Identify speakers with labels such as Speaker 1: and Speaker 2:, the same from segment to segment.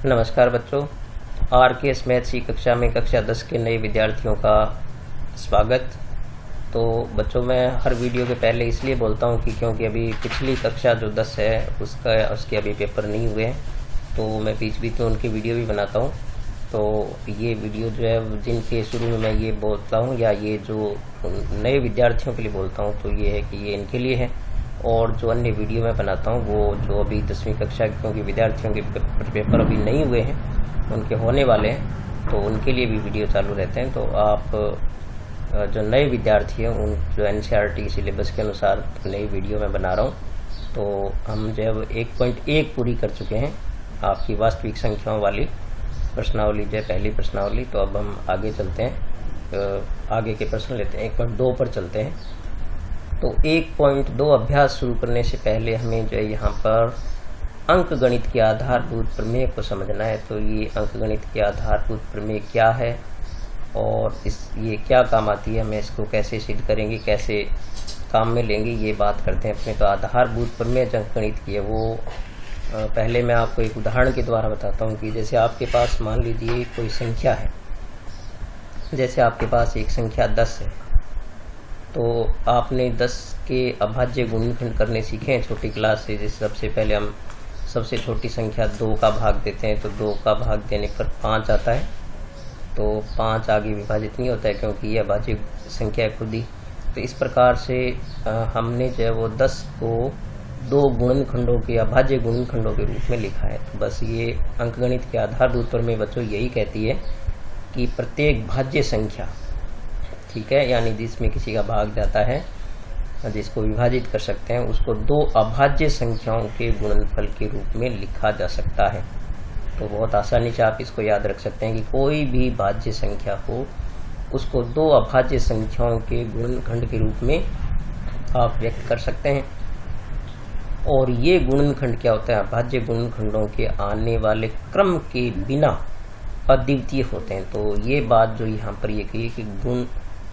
Speaker 1: नमस्कार बच्चों, RKS maths की कक्षा में कक्षा 10 के नए विद्यार्थियों का स्वागत। तो बच्चों, मैं हर वीडियो के पहले इसलिए बोलता हूं कि क्योंकि अभी पिछली कक्षा जो 10 है उसके अभी पेपर नहीं हुए हैं, तो मैं बीच बीच में उनकी वीडियो भी बनाता हूं। तो ये वीडियो जो है जिनके शुरू में मैं ये बोलता हूँ या ये जो नए विद्यार्थियों के लिए बोलता हूँ, तो ये है कि ये इनके लिए है। और जो अन्य वीडियो मैं बनाता हूँ वो जो अभी 10वीं कक्षा क्योंकि विद्यार्थियों के पेपर अभी नहीं हुए हैं, उनके होने वाले हैं, तो उनके लिए भी वीडियो चालू रहते हैं। तो आप जो नए विद्यार्थी हैं उन जो एनसीईआरटी सिलेबस के अनुसार नई वीडियो मैं बना रहा हूँ, तो हम जब 1.1 पूरी कर चुके हैं आपकी वास्तविक संख्याओं वाली प्रश्नावली, जो पहली प्रश्नावली। तो अब हम आगे चलते हैं, आगे के प्रश्न लेते हैं। 1.2 पर चलते हैं। तो 1.2 अभ्यास शुरू करने से पहले हमें जो है यहाँ पर अंक गणित के आधारभूत प्रमेय को समझना है। तो ये अंक गणित के आधारभूत प्रमेय क्या है और ये क्या काम आती है, हमें इसको कैसे सिद्ध करेंगे, कैसे काम में लेंगे, ये बात करते हैं अपने। तो आधारभूत प्रमेय जो अंक गणित की है वो पहले मैं आपको एक उदाहरण के द्वारा बताता हूँ कि जैसे आपके पास मान लीजिए कोई संख्या है, जैसे आपके पास एक संख्या 10 है। तो आपने 10 के अभाज्य गुणनखंड करने सीखे हैं छोटी क्लास से। जैसे सबसे पहले हम सबसे छोटी संख्या 2 का भाग देते हैं, तो 2 का भाग देने पर 5 आता है। तो 5 आगे विभाजित नहीं होता है क्योंकि ये अभाज्य संख्या है खुद ही। तो इस प्रकार से हमने जो है वो 10 को 2 गुणनखंडों के अभाज्य गुणनखंडों के रूप में लिखा है। तो बस ये अंकगणित के आधारभूत प्रमेय बच्चों यही कहती है कि प्रत्येक भाज्य संख्या, ठीक है, यानी जिसमें किसी का भाग जाता है, जिसको विभाजित कर सकते हैं, उसको 2 अभाज्य संख्याओं के गुणनफल के रूप में लिखा जा सकता है। तो बहुत आसानी से आप इसको याद रख सकते हैं कि कोई भी भाज्य संख्या हो उसको 2 अभाज्य संख्याओं के गुणनखंड के रूप में आप व्यक्त कर सकते हैं। और ये गुणनखंड क्या होता है, अभाज्य गुणनखंडों के आने वाले क्रम के बिना अद्वितीय होते हैं। तो ये बात जो यहाँ पर ये कही कि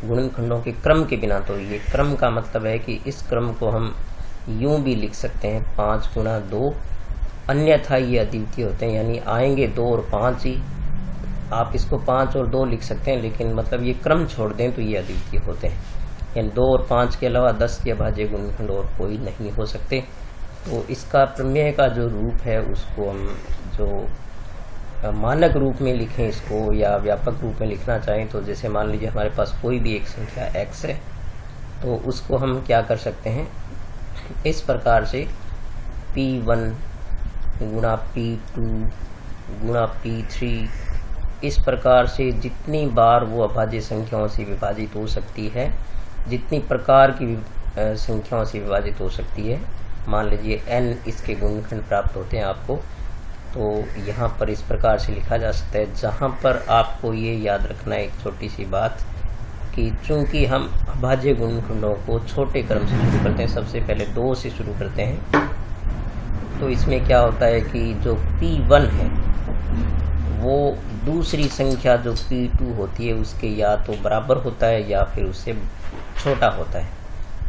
Speaker 1: गुणनखंडों के क्रम के बिना, तो ये क्रम का मतलब है कि इस क्रम को हम यूं भी लिख सकते हैं 5 गुणा 2, अन्यथा ये अद्वितीय होते हैं, यानी आएंगे 2 और 5 ही। आप इसको 5 और 2 लिख सकते हैं, लेकिन मतलब ये क्रम छोड़ दें तो ये अद्वितीय होते हैं, यानी 2 और 5 के अलावा 10 के अभाज्य गुणनखंड और कोई नहीं हो सकते। तो इसका प्रमेय का जो रूप है उसको हम जो मानक रूप में लिखें इसको, या व्यापक रूप में लिखना चाहें, तो जैसे मान लीजिए हमारे पास कोई भी एक संख्या x है, तो उसको हम क्या कर सकते हैं, इस प्रकार से P1 गुणा P2 गुणा P3, इस प्रकार से जितनी बार वो अभाज्य संख्याओं से विभाजित हो सकती है, जितनी प्रकार की संख्याओं से विभाजित हो सकती है, मान लीजिए n इसके गुणनखंड प्राप्त होते हैं आपको, तो यहाँ पर इस प्रकार से लिखा जा सकता है। जहाँ पर आपको ये याद रखना है एक छोटी सी बात कि चूंकि हम अभाज्य गुणनखंडों को छोटे क्रम से शुरू करते हैं, सबसे पहले 2 से शुरू करते हैं, तो इसमें क्या होता है कि जो P1 है वो दूसरी संख्या जो P2 होती है उसके या तो बराबर होता है या फिर उससे छोटा होता है।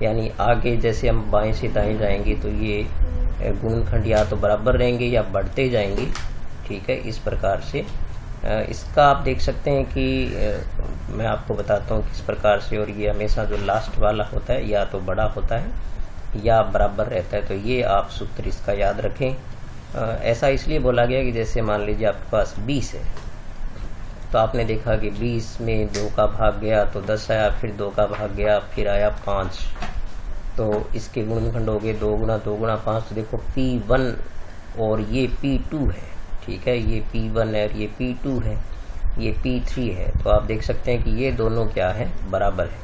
Speaker 1: यानी आगे जैसे हम बाएं से दाएं जाएंगे तो ये गुणनखंड या तो बराबर रहेंगे या बढ़ते जाएंगे, ठीक है। इस प्रकार से इसका आप देख सकते हैं कि मैं आपको बताता हूँ किस प्रकार से। और ये हमेशा जो लास्ट वाला होता है या तो बड़ा होता है या बराबर रहता है। तो ये आप सूत्र इसका याद रखें। ऐसा इसलिए बोला गया कि जैसे मान लीजिए आपके पास 20 है, तो आपने देखा कि 20 में 2 का भाग गया तो 10 आया, फिर 2 का भाग गया फिर आया 5। तो इसके गुणनखंड हो गए 2 गुणा 2 गुणा 5। तो देखो P1 और ये P2 है, ठीक है, ये P1 है और ये P2 है, ये P3 है। तो आप देख सकते हैं कि ये दोनों क्या है, बराबर है,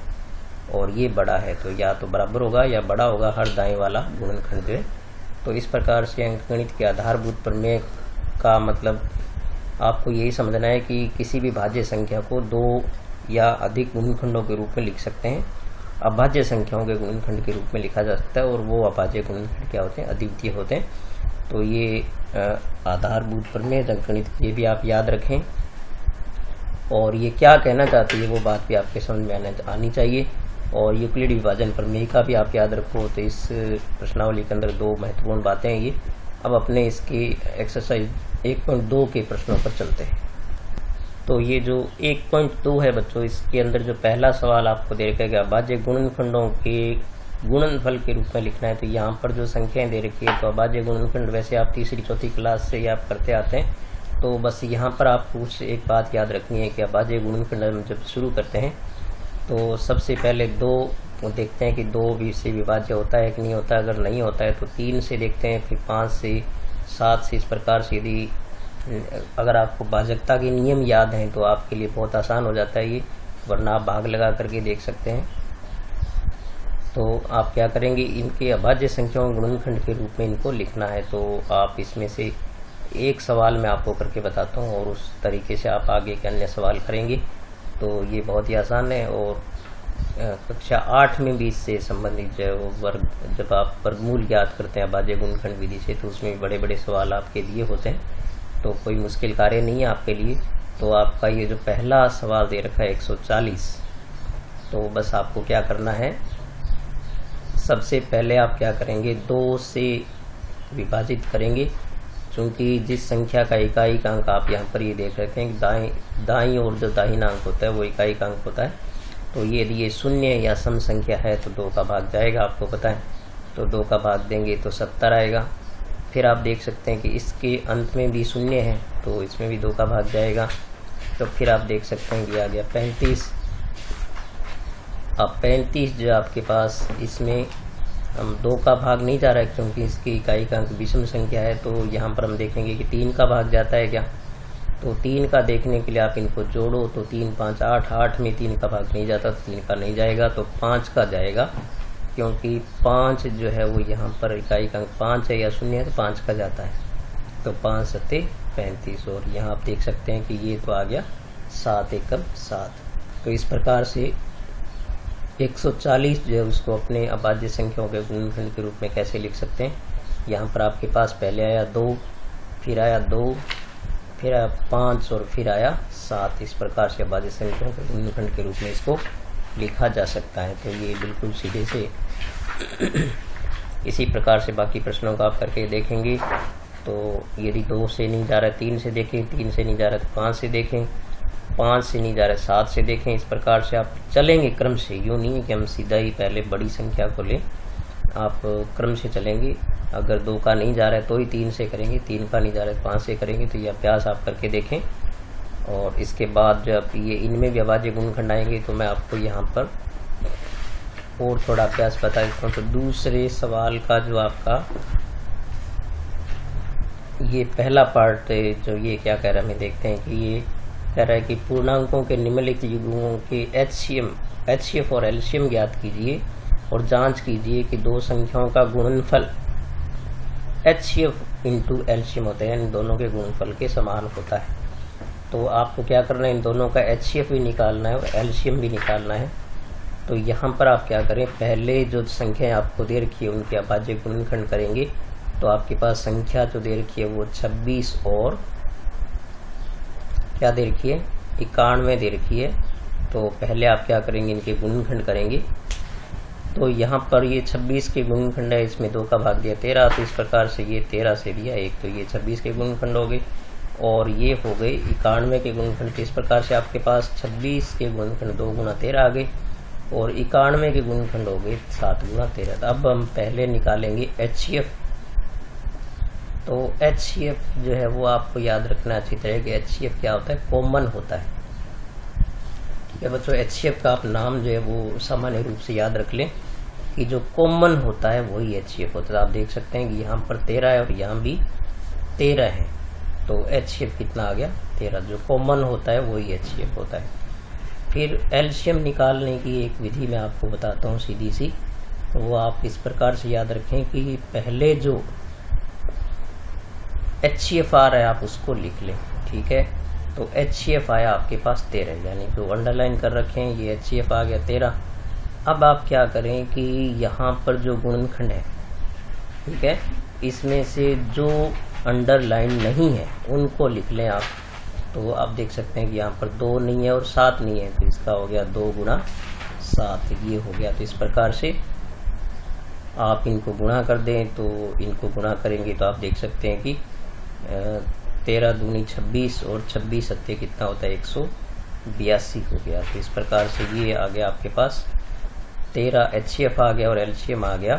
Speaker 1: और ये बड़ा है, तो या तो बराबर होगा या बड़ा होगा हर दाएं वाला गुणनखंड जो है। तो इस प्रकार से अंकगणित के आधारभूत प्रमेय का मतलब आपको यही समझना है कि किसी भी भाज्य संख्या को 2 या अधिक गुणनखंडों के रूप में लिख सकते हैं, अभाज्य संख्याओं के गुणनखंड के रूप में लिखा जा सकता है, और वो अभाज्य गुणनखंड क्या होते हैं, अद्वितीय होते हैं। तो ये आधारभूत प्रमेय अंकगणित, ये भी आप याद रखें। और ये क्या कहना चाहती है वो बात भी आपके समझ में आनी चाहिए। और यूक्लिड विभाजन प्रमेय का भी आप याद रखो। तो इस प्रश्नावली के अंदर 2 महत्वपूर्ण बातें हैं ये। अब अपने इसकी एक्सरसाइज 1.2 के प्रश्नों पर चलते हैं। तो ये जो 1.2 है बच्चों, इसके अंदर जो पहला सवाल आपको दे रखा है कि अभाज्य गुणनखंडों के गुणनफल के रूप में लिखना है। तो यहाँ पर जो संख्याएं दे रखी है, तो अभाज्य गुणनखंड वैसे आप तीसरी चौथी क्लास से आप करते आते हैं, तो बस यहाँ पर आपको एक बात याद रखनी है कि अभाज्य गुणनखंड हम जब शुरू करते हैं तो सबसे पहले 2 देखते हैं कि 2 से विभाज्य होता है कि नहीं होता है। अगर नहीं होता है तो 3 से देखते हैं, फिर 5 से, 7 से। इस प्रकार से यदि अगर आपको भाजकता के नियम याद हैं तो आपके लिए बहुत आसान हो जाता है ये, वरना आप भाग लगा करके देख सकते हैं। तो आप क्या करेंगे, इनके अभाज्य संख्याओं गुणनखंड के रूप में इनको लिखना है। तो आप इसमें से एक सवाल मैं आपको करके बताता हूँ और उस तरीके से आप आगे के अन्य सवाल करेंगे। तो ये बहुत ही आसान है। और कक्षा 8 में भी इससे संबंधित जो वर्ग, जब आप वर्गमूल ज्ञात करते हैं अभाज्य गुणनखंड विधि से, तो उसमें बड़े बड़े सवाल आपके लिए होते हैं, तो कोई मुश्किल कार्य नहीं है आपके लिए। तो आपका ये जो पहला सवाल दे रखा है 140, तो बस आपको क्या करना है, सबसे पहले आप क्या करेंगे, 2 से विभाजित करेंगे। क्योंकि जिस संख्या का इकाई का अंक आप यहाँ पर ये देख रहे हैं, दाईं ओर जो दाहिना अंक होता है वो इकाई का अंक होता है। तो ये यदि ये शून्य या सम संख्या है तो 2 का भाग जाएगा, आपको पता है। तो 2 का भाग देंगे तो 70 आएगा। फिर आप देख सकते हैं कि इसके अंत में भी शून्य है तो इसमें भी 2 का भाग जाएगा। तो फिर आप देख सकते हैं कि आ गया 35। अब 35 जो आपके पास, इसमें हम 2 का भाग नहीं जा रहा है क्योंकि इसकी इकाई का अंक विषम संख्या है। तो यहाँ पर हम देखेंगे कि 3 का भाग जाता है क्या। तो 3 का देखने के लिए आप इनको जोड़ो, तो 3 5 8, 8 में 3 का भाग नहीं जाता, तो 3 का नहीं जाएगा, तो 5 का जाएगा। क्योंकि 5 जो है वो यहाँ पर इकाई का अंक 5 है या 0 है, तो 5 का जाता है। तो 5 सत्ते 35। और यहाँ आप देख सकते हैं कि ये तो आ गया 7 एकम 7। तो इस प्रकार से 140 जो है उसको अपने अभाज्य संख्याओं के गुणनखंड के रूप में कैसे लिख सकते हैं। यहाँ पर आपके पास पहले आया 2, फिर आया 2, फिर आया 5 और फिर आया 7। इस प्रकार से अभाज्य संख्याओं के गुणनखंड के रूप में इसको लिखा जा सकता है। तो ये बिल्कुल सीधे से इसी प्रकार से बाकी प्रश्नों को आप करके देखेंगे। तो यदि 2 से नहीं जा रहा है 3 से देखें, 3 से नहीं जा रहा है तो 5 से देखें, 5 से नहीं जा रहा है 7 से देखें। इस प्रकार से आप चलेंगे क्रम से, यूँ नहीं है कि हम सीधा ही पहले बड़ी संख्या को लें, आप क्रम से चलेंगे। अगर 2 का नहीं जा रहा है तो ही 3 से करेंगे, 3 का नहीं जा रहा है 5 से करेंगे। तो ये अभ्यास आप करके देखें। और इसके बाद जब ये इनमें भी अभाज्य गुणनखंड आएंगे तो मैं आपको यहाँ पर और थोड़ा अभ्यास बता देता हूँ। तो दूसरे सवाल का जो आपका ये पहला पार्ट जो ये क्या कह रहा है, हमें देखते हैं कि ये कह रहा है कि पूर्णांकों के निम्नलिखित युग्मों के HCF और LCM ज्ञात कीजिए और जांच कीजिए कि 2 संख्याओं का गुणनफल HCF इंटू LCM होता है, इन दोनों के गुणनफल के समान होता है। तो आपको क्या करना है, इन दोनों का HCF भी निकालना है और LCM भी निकालना है। तो यहाँ पर आप क्या करें, पहले जो संख्याएं आपको दे रखी है उनके अभाज्य गुणनखंड करेंगे। तो आपके पास संख्या जो दे रखी है वो 26 और क्या दे रखी है, 91 दे रखी है। तो पहले आप क्या करेंगे, इनके गुणनखंड करेंगे। तो यहाँ पर ये 26 के गुणनखंड है, इसमें 2 का भाग दिया 13। तो इस प्रकार से ये 13 से दिया 1, तो ये 26 के गुणनखंड हो गए। और ये हो गए 91 के गुणनखंड। तो इस प्रकार से आपके पास 26 के गुणनखंड 2 गुना 13 आ गए और 91 के गुणनखंड हो गए 7 गुना 13। तो अब हम पहले निकालेंगे HCF। तो HCF जो है वो आपको याद रखना अच्छी तरह कि HCF क्या होता है, कॉमन होता है। ठीक है बच्चों, HCF का आप नाम जो है वो सामान्य रूप से याद रख लें कि जो कॉमन होता है वही HCF होता है। आप देख सकते हैं कि यहाँ पर 13 है और यहाँ भी 13 है, तो HCF कितना आ गया 13। जो कॉमन होता है वही HCF होता है। फिर LCM निकालने की एक विधि मैं आपको बताता हूँ सीधी सी। तो वो आप इस प्रकार से याद रखें कि पहले जो HCF आ रहा है आप उसको लिख लें। ठीक है, तो HCF आया आपके पास 13, यानी जो अंडरलाइन कर रखे हैं ये HCF आ गया 13। अब आप क्या करें कि यहाँ पर जो गुणनखंड है, ठीक है, इसमें से जो अंडरलाइन नहीं है उनको लिख लें आप। तो आप देख सकते हैं कि यहाँ पर 2 नहीं है और 7 नहीं है, तो इसका हो गया 2 गुना 7, ये हो गया। तो इस प्रकार से आप इनको गुणा कर दें। तो इनको गुणा करेंगे तो आप देख सकते हैं कि 13 दूनी 26 और 26 सत्ते कितना होता है 182 हो गया। तो इस प्रकार से ये आ गया आपके पास 13 HCF आ गया और LCM आ गया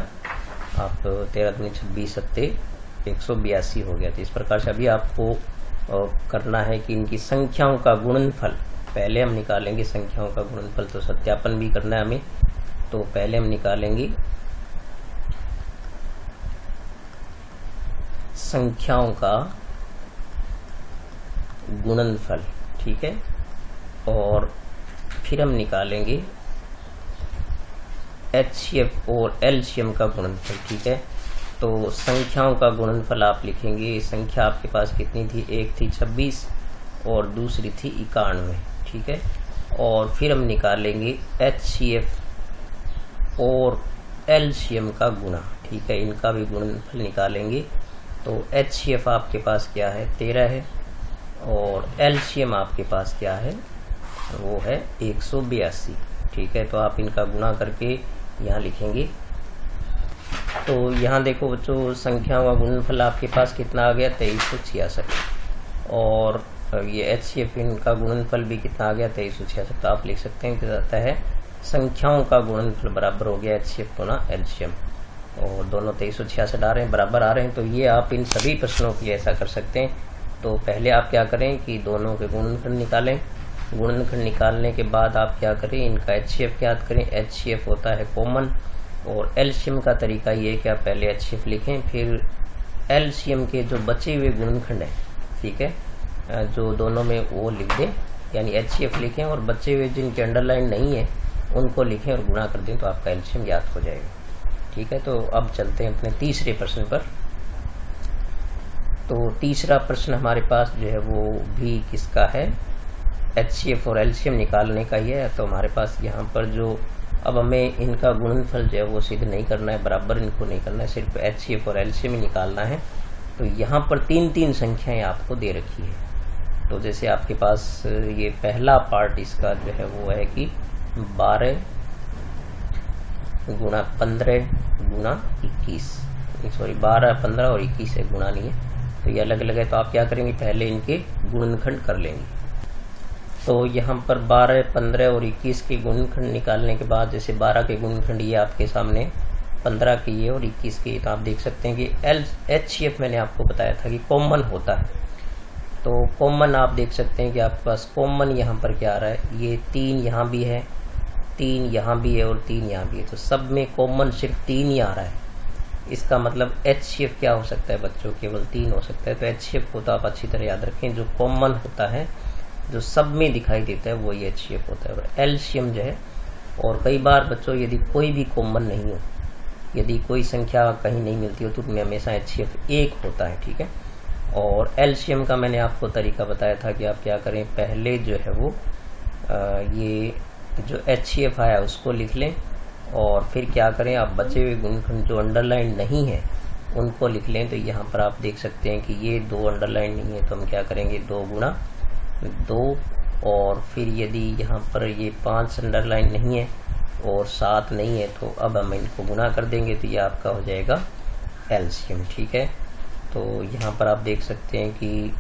Speaker 1: आप 13 दूनी 26 सत्ते 182 हो गया। तो इस प्रकार से अभी आपको करना है कि इनकी संख्याओं का गुणनफल पहले हम निकालेंगे। संख्याओं का गुणनफल तो सत्यापन भी करना है हमें, तो पहले हम निकालेंगे संख्याओं का गुणनफल, ठीक है, और फिर हम निकालेंगे HCF और LCM का गुणनफल, ठीक है। तो संख्याओं का गुणनफल आप लिखेंगे, संख्या आपके पास कितनी थी, एक थी 26 और दूसरी थी 91, ठीक है। और फिर हम निकालेंगे HCF और LCM का गुणा, ठीक है, इनका भी गुणनफल निकालेंगे। तो HCF आपके पास क्या है 13 है और LCM आपके पास क्या है वो है 182, ठीक है। तो आप इनका गुणा करके यहाँ लिखेंगे। तो यहाँ देखो बच्चों संख्याओं का गुणनफल आपके पास कितना आ गया 2366 और ये HCF इनका गुणनफल भी कितना आ गया 2366। तो आप लिख सकते हैं कि आता है संख्याओं का गुणनफल बराबर हो गया HCF गुना LCM और दोनों 2366 आ रहे हैं, बराबर आ रहे हैं। तो ये आप इन सभी प्रश्नों के लिए ऐसा कर सकते हैं। तो पहले आप क्या करें कि दोनों के गुणनखंड निकालें, गुणनखंड निकालने के बाद आप क्या करें इनका HCF याद करें। HCF होता है कॉमन और LCM का तरीका ये है कि आप पहले HCF लिखें फिर LCM के जो बचे हुए गुणनखंड हैं, ठीक है, जो दोनों में वो लिख दें, यानी HCF लिखें और बचे हुए जिनके अंडरलाइन नहीं है उनको लिखें और गुणा कर दें तो आपका LCM याद हो जाएगा, ठीक है। तो अब चलते हैं अपने तीसरे प्रश्न पर। तो तीसरा प्रश्न हमारे पास जो है वो भी किसका है, HCF और LCM निकालने का ही है। तो हमारे पास यहाँ पर जो अब हमें इनका गुणनफल जो है वो सिद्ध नहीं करना है, बराबर इनको नहीं करना है, सिर्फ HCF और LCM ही निकालना है। तो यहाँ पर 3-3 संख्याएं आपको दे रखी है। तो जैसे आपके पास ये पहला पार्ट इसका जो है वो है कि 12 गुणा 15 गुणा 21, सॉरी 12, 15 और 21 है, गुणा नहीं है, तो ये अलग अलग है। तो आप क्या करेंगे पहले इनके गुणनखंड कर लेंगे। तो यहाँ पर 12, 15 और 21 के गुणनखंड निकालने के बाद जैसे 12 के गुणनखंड ये आपके सामने, 15 के ये और 21 के, तो आप देख सकते हैं कि HCF मैंने आपको बताया था कि कॉमन होता है। तो कॉमन आप देख सकते हैं कि आपके पास कॉमन यहाँ पर क्या आ रहा है, ये 3 यहाँ भी है, 3 यहाँ भी है और 3 यहाँ भी है। तो सब में कॉमन सिर्फ 3 ही आ रहा है। इसका मतलब HCF क्या हो सकता है बच्चों, केवल 3 हो सकता है। तो HCF को तो आप अच्छी तरह याद रखें, जो कॉमन होता है जो सब में दिखाई देता है वो ये HCF होता है। और LCM जो है, और कई बार बच्चों यदि कोई भी कॉमन नहीं हो, यदि कोई संख्या कहीं नहीं मिलती हो तो उनमें हमेशा HCF 1 होता है, ठीक है। और LCM का मैंने आपको तरीका बताया था कि आप क्या करें पहले जो है वो ये जो HCF आया उसको लिख लें और फिर क्या करें आप बचे हुए गुणनखंड जो अंडरलाइन नहीं है उनको लिख लें। तो यहाँ पर आप देख सकते हैं कि ये 2 अंडरलाइन नहीं है, तो हम क्या करेंगे 2 गुणा 2, और फिर यदि यहाँ पर ये 5 अंडरलाइन नहीं है और 7 नहीं है तो अब हम इनको गुणा कर देंगे तो ये आपका हो जाएगा LCM, ठीक है। तो यहाँ पर आप देख सकते हैं कि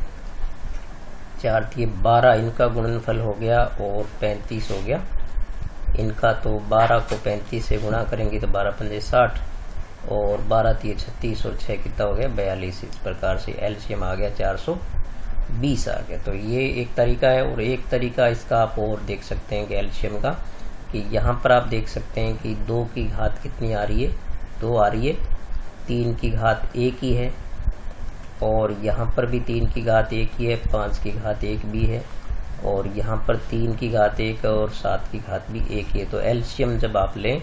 Speaker 1: 4 थी 12, इनका गुणनफल हो गया और 35 हो गया इनका। तो 12 को 35 से गुणा करेंगे तो 12 पंजे 60 और 12 थी 36 और 6 कितना हो गया 42। इस प्रकार से LCM आ गया 420 आ गया। तो ये एक तरीका है। और एक तरीका इसका आप और देख सकते हैं कि LCM का, कि यहाँ पर आप देख सकते हैं कि 2 की घात कितनी आ रही है, 2 आ रही है, 3 की घात 1 ही है और यहाँ पर भी 3 की घात 1 ही है, 5 की घात 1 भी है और यहाँ पर 3 की घात 1 और 7 की घात भी 1 है। तो LCM जब आप लें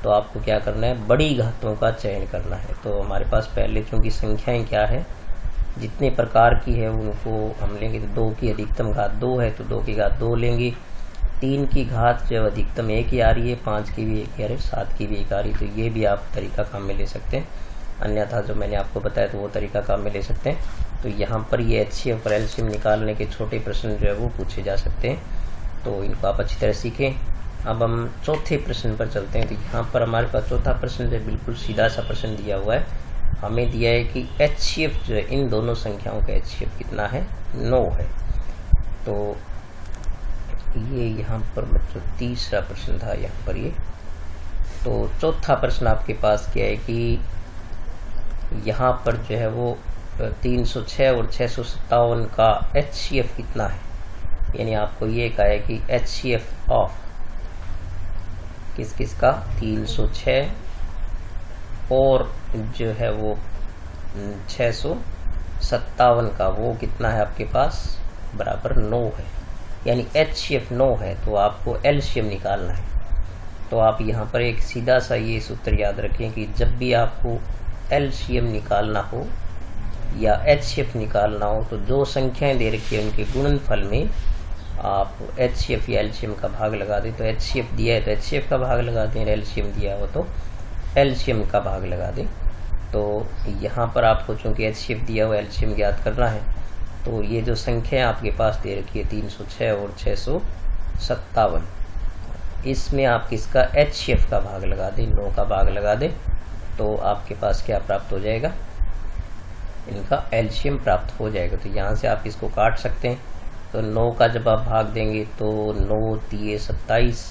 Speaker 1: तो आपको क्या करना है, बड़ी घातों का चयन करना है। तो हमारे पास पहले चूंकि संख्याएं क्या है, जितने प्रकार की है उनको हम लेंगे। तो 2 की अधिकतम घात 2 है तो 2 की घात 2 लेंगे, 3 की घात जो अधिकतम 1 ही आ रही है, 5 की भी 1 आ रही है, 7 की भी 1 आ रही है। तो ये भी आप तरीका काम में ले सकते हैं, अन्यथा जो मैंने आपको बताया तो वो तरीका काम में ले सकते हैं। तो यहाँ पर ये HCF और LCM निकालने के छोटे प्रश्न जो है वो पूछे जा सकते हैं, तो इनको आप अच्छी तरह सीखें। अब हम चौथे प्रश्न पर चलते हैं। तो यहाँ पर हमारे पास चौथा प्रश्न जो बिल्कुल सीधा सा प्रश्न दिया हुआ है हमें दिया है कि HCF जो है इन दोनों संख्याओं का HCF कितना है, 9 है। तो ये यहाँ पर बच्चों तीसरा प्रश्न था यहाँ पर ये। तो चौथा प्रश्न आपके पास क्या है कि यहाँ पर जो है वो 306 और 657 का HCF कितना है, यानी आपको ये कहा है कि HCF ऑफ किस किस का, 306 और जो है वो 657 का, वो कितना है आपके पास, बराबर 9 है। यानी HCF 9 है, तो आपको LCM निकालना है। तो आप यहाँ पर एक सीधा सा ये सूत्र याद रखें कि जब भी आपको LCM निकालना हो या HCF निकालना हो, तो जो संख्याएं दे रखी है उनके गुणनफल में आप HCF या LCM का भाग लगा दें। तो HCF दिया है तो HCF का भाग लगा दें, LCM दिया हो तो LCM का भाग लगा दें। तो यहाँ पर आपको चूंकि HCF दिया हुआ LCM ज्ञात करना है, तो ये जो संख्या आपके पास दे रखी है 306 और 657, इसमें आप किसका HCF का भाग लगा दें, 9 का भाग लगा दें, तो आपके पास क्या प्राप्त हो जाएगा, इनका LCM प्राप्त हो जाएगा। तो यहाँ से आप इसको काट सकते हैं। तो 9 का जब आप भाग देंगे तो 9 तिये 27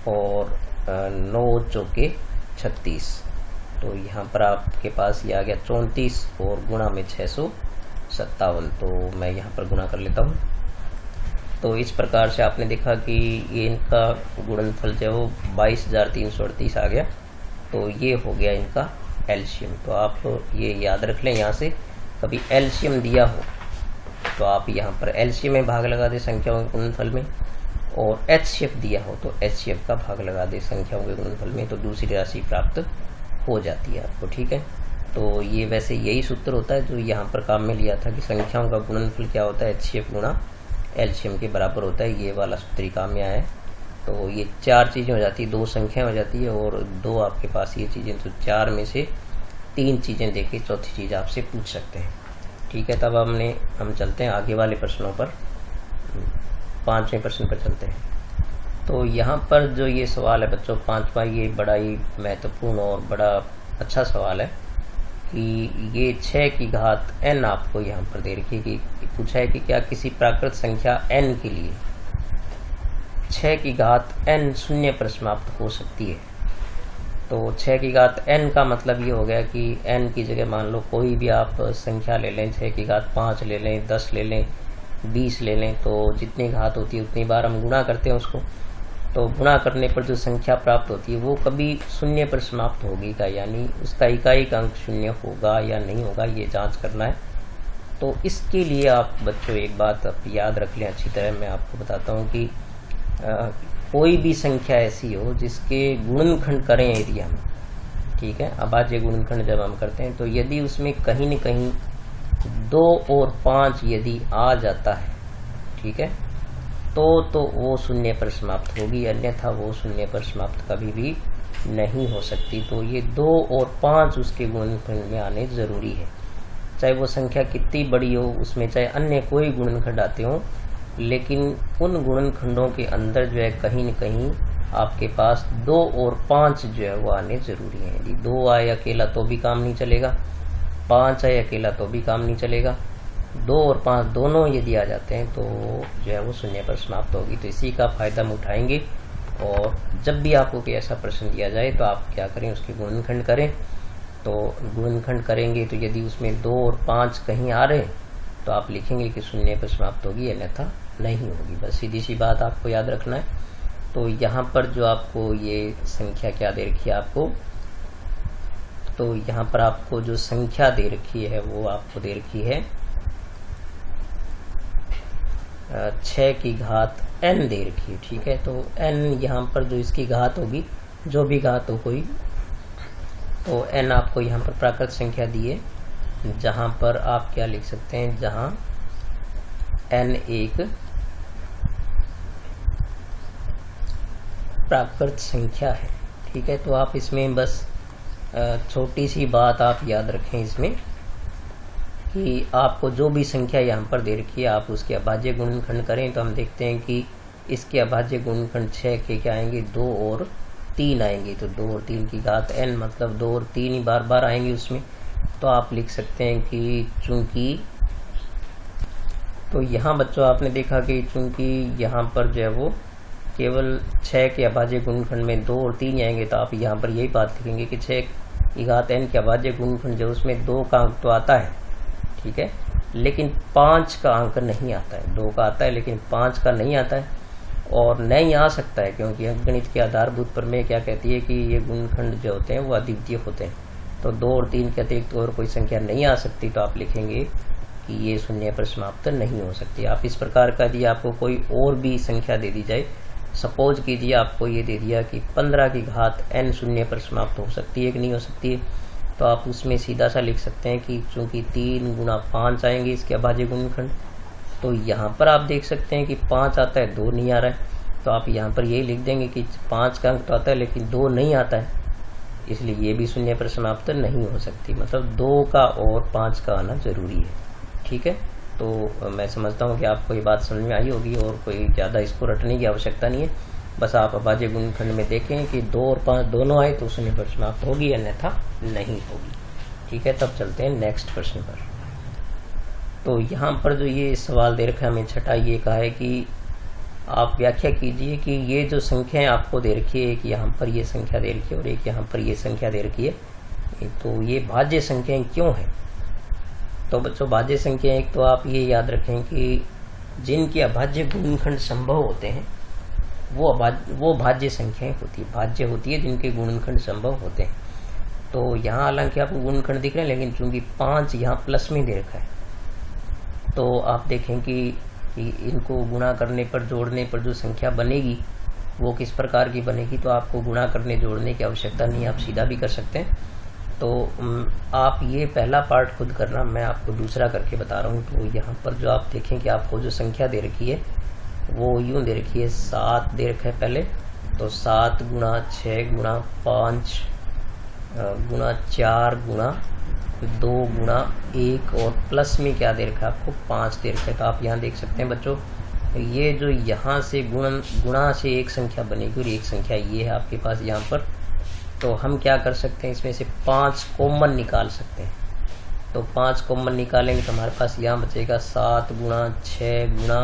Speaker 1: और 9 चौके 36, तो यहाँ पर आपके पास ये आ गया 34 और गुणा में 657। तो मैं यहाँ पर गुणा कर लेता हूँ। तो इस प्रकार से आपने देखा कि ये इनका गुणनफल जो है वो 22,338 आ गया। तो ये हो गया इनका LCM। तो आप ये याद रख लें, यहाँ से कभी LCM दिया हो तो आप यहाँ पर LCM में भाग लगा दें संख्याओं के गुणनफल में, और HCF दिया हो तो HCF का भाग लगा दें संख्याओं के गुणनफल में, तो दूसरी राशि प्राप्त हो जाती है आपको। ठीक है, तो ये वैसे यही सूत्र होता है जो यहाँ पर काम में लिया था कि संख्याओं का गुणनफल क्या होता है, HCF गुणा LCM के बराबर होता है। ये वाला सूत्र काम में आया है। तो ये 4 चीज़ें हो जाती है, 2 संख्या हो जाती है और 2 आपके पास ये चीज़ें, तो 4 में से 3 चीज़ें देके चौथी चीज़ आपसे पूछ सकते हैं। ठीक है, तब हम चलते हैं आगे वाले प्रश्नों पर, 5वें प्रश्न पर चलते हैं। तो यहाँ पर जो ये सवाल है बच्चों 5वां, ये बड़ा ही महत्वपूर्ण और बड़ा अच्छा सवाल है कि ये 6 की घात n आपको यहाँ पर दे रखी है कि पूछा है कि क्या किसी प्राकृत संख्या n के लिए 6 की घात n शून्य पर समाप्त हो सकती है। तो 6 की घात n का मतलब ये हो गया कि n की जगह मान लो कोई भी आप संख्या ले लें, 6 की घात 5 ले लें, 10 ले लें, 20 ले लें, तो जितनी घात होती है उतनी बार हम गुणा करते हैं उसको। तो गुणा करने पर जो संख्या प्राप्त होती है वो कभी शून्य पर समाप्त होगी का, यानी उसका इकाई का अंक शून्य होगा या नहीं होगा, ये जांच करना है। तो इसके लिए आप बच्चों एक बात आप याद रख लें अच्छी तरह। मैं आपको बताता हूँ कि कोई भी संख्या ऐसी हो जिसके गुणनखंड करें यदि हम, ठीक है, अभाज्य गुणनखंड जब हम करते हैं, तो यदि उसमें कहीं न कहीं 2 और 5 यदि आ जाता है, ठीक है, तो वो शून्य पर समाप्त होगी, अन्यथा वो शून्य पर समाप्त कभी भी नहीं हो सकती। तो ये 2 और 5 उसके गुणनखंड में आने जरूरी है, चाहे वो संख्या कितनी बड़ी हो, उसमें चाहे अन्य कोई गुणनखंड आते हो, लेकिन उन गुणनखंडों के अंदर जो है कहीं न कहीं आपके पास 2 और 5 जो है वो आने जरूरी है। यदि 2 आए अकेला तो भी काम नहीं चलेगा, 5 आए अकेला तो भी काम नहीं चलेगा, 2 और 5 दोनों यदि आ जाते हैं तो जो है वो शून्य पर समाप्त होगी। तो इसी का फायदा हम उठाएंगे, और जब भी आपको कोई ऐसा प्रश्न दिया जाए तो आप क्या करें, उसके गुणनखंड करें। तो गुणनखंड करेंगे तो यदि उसमें 2 और 5 कहीं आ रहे तो आप लिखेंगे कि शून्य पर समाप्त होगी, अन्यथा नहीं होगी। बस सीधी सी बात आपको याद रखना है। तो यहाँ पर जो आपको ये संख्या क्या दे रखी है आपको, तो यहाँ पर आपको जो संख्या दे रखी है वो आपको दे रखी है 6 की घात n दे रखी है। ठीक है, तो n यहाँ पर जो इसकी घात होगी, जो भी घात हो कोई, तो n आपको यहाँ पर प्राकृत संख्या दी है, जहाँ पर आप क्या लिख सकते हैं, जहाँ n एक प्राकृत संख्या है। ठीक है, तो आप इसमें बस छोटी सी बात आप याद रखें इसमें कि आपको जो भी संख्या यहाँ पर दे रखी है आप उसके अभाज्य गुणनखंड करें। तो हम देखते हैं कि इसके अभाज्य गुणनखंड 6 के क्या आएंगे, 2 और 3 आएंगे। तो 2 और 3 की घात n, मतलब 2 और 3 ही बार बार आएंगे उसमें। तो आप लिख सकते हैं कि चूंकि, तो यहाँ बच्चों आपने देखा कि चूंकि यहाँ पर जो है वो केवल 6 के अभाज्य गुणनखंड में 2 और 3 आएंगे, तो आप यहाँ पर यही बात लिखेंगे कि 6 की घात n के अभाज्य गुणनखंड जो उसमें 2 का अंक तो आता है, ठीक है, लेकिन 5 का अंक नहीं आता है। 2 का आता है लेकिन 5 का नहीं आता है, और नहीं आ सकता है क्योंकि अंकगणित के आधारभूत प्रमेय क्या कहती है कि ये गुणनखंड जो होते हैं वो अद्वितीय होते हैं। तो 2 और 3 के अतिरिक्त और कोई संख्या नहीं आ सकती, तो आप लिखेंगे कि ये शून्य पर समाप्त नहीं हो सकती। आप इस प्रकार का यदि आपको कोई और भी संख्या दे दी जाए, सपोज कीजिए आपको ये दे दिया कि 15 की घात n शून्य पर समाप्त हो सकती है कि नहीं हो सकती है, तो आप उसमें सीधा सा लिख सकते हैं कि चूंकि 3 गुणा 5 आएंगे इसके अभाज्य गुणनखंड, तो यहाँ पर आप देख सकते हैं कि 5 आता है, 2 नहीं आ रहा है, तो आप यहाँ पर यही लिख देंगे कि 5 का अंक तो आता है लेकिन 2 नहीं आता है, इसलिए ये भी शून्य पर समाप्त नहीं हो सकती। मतलब 2 का और 5 का आना जरूरी है, ठीक है। तो मैं समझता हूँ कि आपको ये बात समझ में आई होगी और कोई ज़्यादा इसको रटने की आवश्यकता नहीं है। बस आप अभाज्य गुणनखंड में देखें कि 2 और 5 दोनों आए तो शून्य पर समाप्त होगी, अन्यथा नहीं होगी, ठीक है। तब चलते हैं नेक्स्ट प्रश्न पर। तो यहाँ पर जो ये सवाल दे रखा है हमें छठा, ये कहा है कि आप व्याख्या कीजिए कि ये जो संख्याएं आपको दे रखी है, एक यहाँ पर ये संख्या दे रखी है और एक यहाँ पर ये संख्या दे रखी है, तो ये भाज्य संख्याएं क्यों हैं। तो बच्चों भाज्य संख्या एक तो आप ये याद रखें कि जिनके अभाज्य गुणनखंड संभव होते हैं वो भाज्य संख्याएं होती है, भाज्य होती है जिनके गुणनखंड संभव होते हैं। तो यहाँ हालांकि आपको गुणनखंड दिख रहे हैं लेकिन चूंकि 5 यहाँ प्लस में दे रखा है, तो आप देखें कि इनको गुणा करने पर, जोड़ने पर जो संख्या बनेगी वो किस प्रकार की बनेगी। तो आपको गुणा करने जोड़ने की आवश्यकता नहीं, आप सीधा भी कर सकते हैं। तो आप ये पहला पार्ट खुद करना, मैं आपको दूसरा करके बता रहा हूँ। तो यहाँ पर जो आप देखें कि आपको जो संख्या दे रखी है वो यूँ दे रखी है, 7 दे रखा है पहले, तो 7 गुणा 6 गुणा 5 गुणा 4 गुणा 2 गुणा 1 और प्लस में क्या दे रखा है आपको 5 दे रखा है। तो आप यहाँ देख सकते हैं बच्चों, ये जो यहाँ से गुणा से एक संख्या बनेगी और एक संख्या ये है आपके पास यहाँ पर। तो हम क्या कर सकते हैं, इसमें से 5 कॉमन निकाल सकते हैं। तो 5 कॉमन निकालेंगे तो हमारे पास यहाँ बचेगा 7 गुणा 6 गुणा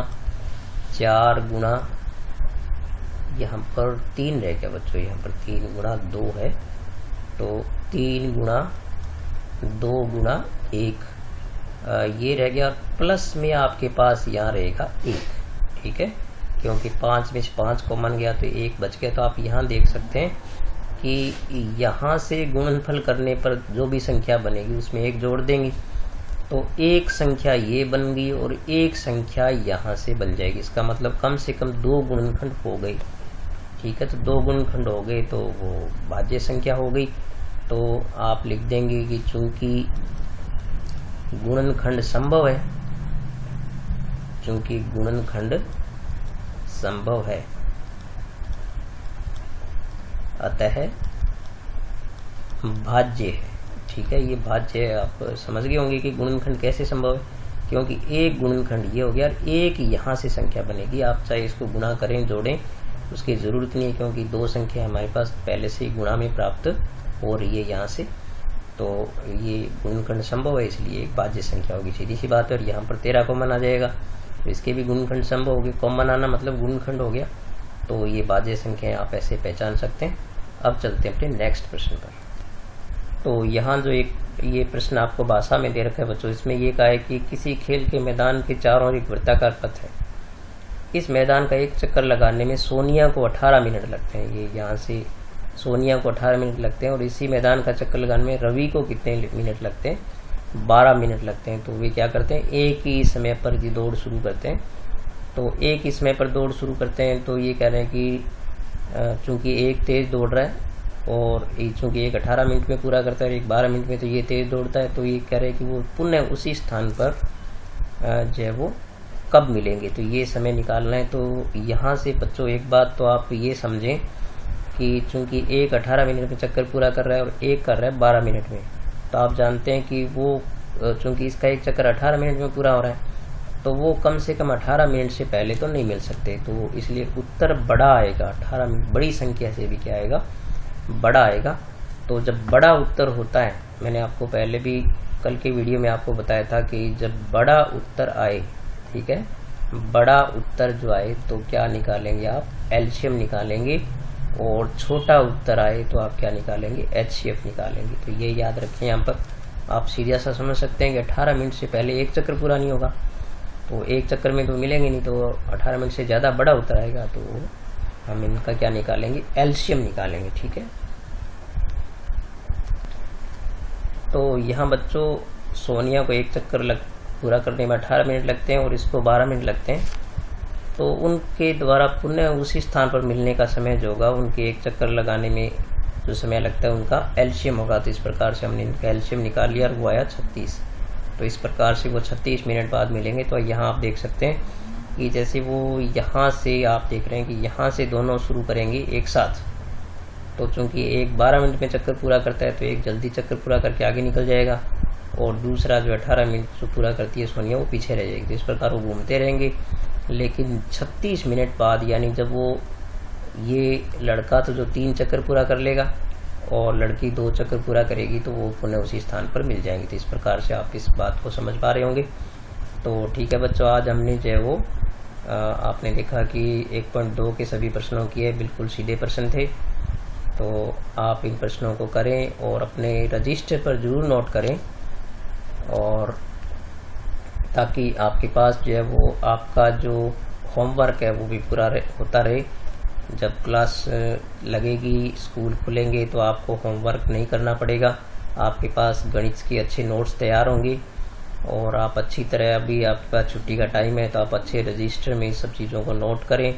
Speaker 1: 4 गुणा, यहाँ पर 3 रह गया बच्चों, यहाँ पर 3 गुणा 2 है, तो 3 गुणा 2 गुणा 1 ये रह गया, प्लस में आपके पास यहाँ रहेगा 1, ठीक है, क्योंकि 5 में से 5 कॉमन गया तो 1 बच गया। तो आप यहाँ देख सकते हैं कि यहाँ से गुणनफल करने पर जो भी संख्या बनेगी उसमें 1 जोड़ देंगे तो एक संख्या ये बन गई और एक संख्या यहाँ से बन जाएगी। इसका मतलब कम से कम 2 गुणनखंड हो गई, ठीक है। तो 2 गुणनखंड हो गए तो वो भाज्य संख्या हो गई। तो आप लिख देंगे कि चूंकि गुणनखंड संभव है, चूंकि गुणनखंड संभव है अतः भाज्य है, ठीक है। ये भाज्य है, आप समझ गए होंगे कि गुणनखंड कैसे संभव है, क्योंकि एक गुणनखंड ये हो गया और एक यहाँ से संख्या बनेगी। आप चाहे इसको गुणा करें जोड़ें उसकी ज़रूरत नहीं है, क्योंकि 2 संख्या हमारे पास पहले से ही गुणा में प्राप्त हो रही है यहाँ से। तो ये गुणनखंड संभव है, इसलिए एक भाज्य संख्या होगी, सीधी सी बात है। और यहाँ पर 13 कॉमन आ जाएगा तो इसके भी गुणनखंड संभव होगी। कॉमन आना मतलब गुणनखंड हो गया, तो ये भाज्य संख्याएं आप ऐसे पहचान सकते हैं। अब चलते हैं अपने नेक्स्ट प्रश्न पर। तो यहाँ जो एक ये प्रश्न आपको भाषा में दे रखा है बच्चों, इसमें ये कहा है कि किसी खेल के मैदान के चारों ओर एक वृत्ताकार पथ है। इस मैदान का एक चक्कर लगाने में सोनिया को 18 मिनट लगते हैं। ये यहाँ से सोनिया को 18 मिनट लगते हैं और इसी मैदान का चक्कर लगाने में रवि को कितने मिनट लगते हैं, 12 मिनट लगते हैं। तो वे क्या करते हैं, एक ही समय पर ये दौड़ शुरू करते हैं। तो एक ही समय पर दौड़ शुरू करते हैं, तो ये कह रहे हैं कि चूंकि एक तेज दौड़ रहा है और चूंकि एक 18 मिनट में पूरा करता है और एक 12 मिनट में, तो ये तेज दौड़ता है। तो ये कह रहे हैं कि वो पुनः उसी स्थान पर जो है वो कब मिलेंगे, तो ये समय निकालना है। तो यहाँ से बच्चों एक बात तो आप ये समझें कि चूंकि एक 18 मिनट में चक्कर पूरा कर रहा है और एक कर रहा है 12 मिनट में, तो आप जानते हैं कि वो चूंकि इसका एक चक्कर 18 मिनट में पूरा हो रहा है तो वो कम से कम 18 मिनट से पहले तो नहीं मिल सकते। तो इसलिए उत्तर बड़ा आएगा, 18 मिनट बड़ी संख्या से भी क्या आएगा, बड़ा आएगा। तो जब बड़ा उत्तर होता है, मैंने आपको पहले भी कल के वीडियो में आपको बताया था कि जब बड़ा उत्तर आए, ठीक है, बड़ा उत्तर जो आए तो क्या निकालेंगे आप, एलसीएम निकालेंगे, और छोटा उत्तर आए तो आप क्या निकालेंगे, एचसीएफ निकालेंगे। तो ये याद रखें, यहाँ पर आप सीधा सा समझ सकते हैं कि 18 मिनट से पहले एक चक्कर पूरा नहीं होगा, तो एक चक्कर में तो मिलेंगे नहीं, तो 18 मिनट से ज़्यादा बड़ा उत्तर आएगा तो हम इनका क्या निकालेंगे, एलसीएम निकालेंगे, ठीक है। तो यहाँ बच्चों सोनिया को एक चक्कर पूरा करने में 18 मिनट लगते हैं और इसको 12 मिनट लगते हैं, तो उनके द्वारा पुनः उसी स्थान पर मिलने का समय जो होगा, उनके एक चक्कर लगाने में जो समय लगता है उनका एलसीएम होगा। तो इस प्रकार से हमने इनका एलसीएम निकाल लिया और वो आया 36। तो इस प्रकार से वो 36 मिनट बाद मिलेंगे। तो यहाँ आप देख सकते हैं कि जैसे वो यहाँ से आप देख रहे हैं कि यहाँ से दोनों शुरू करेंगे एक साथ, तो चूंकि एक 12 मिनट में चक्कर पूरा करता है तो एक जल्दी चक्कर पूरा करके आगे निकल जाएगा, और दूसरा जो 18 मिनट जो पूरा करती है सोनिया वो पीछे रह जाएगी। तो इस प्रकार वो घूमते रहेंगे। लेकिन 36 मिनट बाद, यानी जब वो ये लड़का तो जो 3 चक्कर पूरा कर लेगा और लड़की 2 चक्कर पूरा करेगी, तो वो पुनः उसी स्थान पर मिल जाएंगे। तो इस प्रकार से आप इस बात को समझ पा रहे होंगे। तो ठीक है बच्चों, आज हमने जो है वो आपने देखा कि 1.2 के सभी प्रश्नों किए, बिल्कुल सीधे प्रश्न थे। तो आप इन प्रश्नों को करें और अपने रजिस्टर पर जरूर नोट करें, और ताकि आपके पास जो है वो आपका जो होमवर्क है वो भी पूरा होता रहे। जब क्लास लगेगी, स्कूल खुलेंगे, तो आपको होमवर्क नहीं करना पड़ेगा। आपके पास गणित के अच्छे नोट्स तैयार होंगे और आप अच्छी तरह, अभी आपके पास छुट्टी का टाइम है तो आप अच्छे रजिस्टर में इस सब चीज़ों को नोट करें।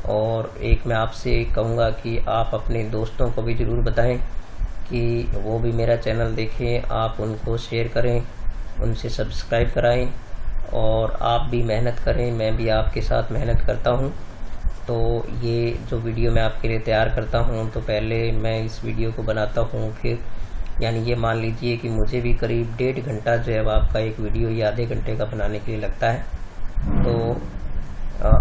Speaker 1: और एक मैं आपसे कहूँगा कि आप अपने दोस्तों को भी ज़रूर बताएं कि वो भी मेरा चैनल देखें, आप उनको शेयर करें, उनसे सब्सक्राइब कराएं, और आप भी मेहनत करें। मैं भी आपके साथ मेहनत करता हूं। तो ये जो वीडियो मैं आपके लिए तैयार करता हूं, तो पहले मैं इस वीडियो को बनाता हूं, फिर यानी ये मान लीजिए कि मुझे भी करीब 1.5 घंटा जो है आपका एक वीडियो या आधे घंटे का बनाने के लिए लगता है। तो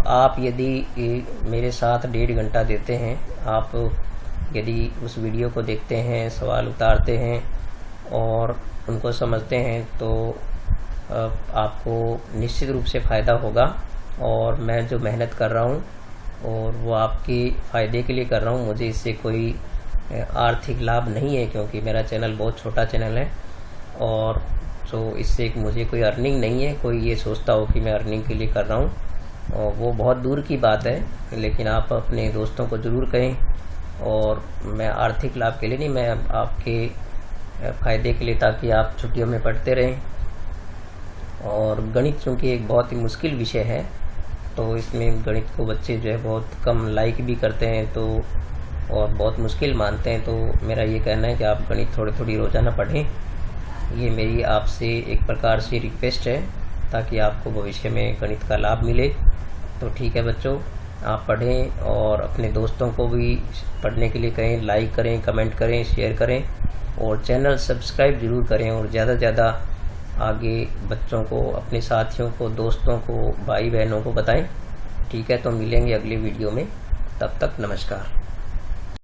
Speaker 1: आप यदि मेरे साथ 1.5 घंटा देते हैं, आप यदि उस वीडियो को देखते हैं, सवाल उतारते हैं और उनको समझते हैं, तो आपको निश्चित रूप से फ़ायदा होगा। और मैं जो मेहनत कर रहा हूँ और वो आपके फ़ायदे के लिए कर रहा हूँ। मुझे इससे कोई आर्थिक लाभ नहीं है, क्योंकि मेरा चैनल बहुत छोटा चैनल है, और तो इससे मुझे कोई अर्निंग नहीं है। कोई ये सोचता हो कि मैं अर्निंग के लिए कर रहा हूँ, और वो बहुत दूर की बात है। लेकिन आप अपने दोस्तों को ज़रूर कहें, और मैं आर्थिक लाभ के लिए नहीं, मैं आपके फ़ायदे के लिए, ताकि आप छुट्टियों में पढ़ते रहें। और गणित चूँकि एक बहुत ही मुश्किल विषय है, तो इसमें गणित को बच्चे जो है बहुत कम लाइक भी करते हैं, तो और बहुत मुश्किल मानते हैं। तो मेरा ये कहना है कि आप गणित थोड़ी रोज़ाना पढ़ें। ये मेरी आपसे एक प्रकार से रिक्वेस्ट है, ताकि आपको भविष्य में गणित का लाभ मिले। तो ठीक है बच्चों, आप पढ़ें और अपने दोस्तों को भी पढ़ने के लिए कहें, लाइक करें, कमेंट करें, शेयर करें, और चैनल सब्सक्राइब जरूर करें, और ज़्यादा से ज़्यादा आगे बच्चों को, अपने साथियों को, दोस्तों को, भाई बहनों को बताएं। ठीक है, तो मिलेंगे अगले वीडियो में। तब तक नमस्कार।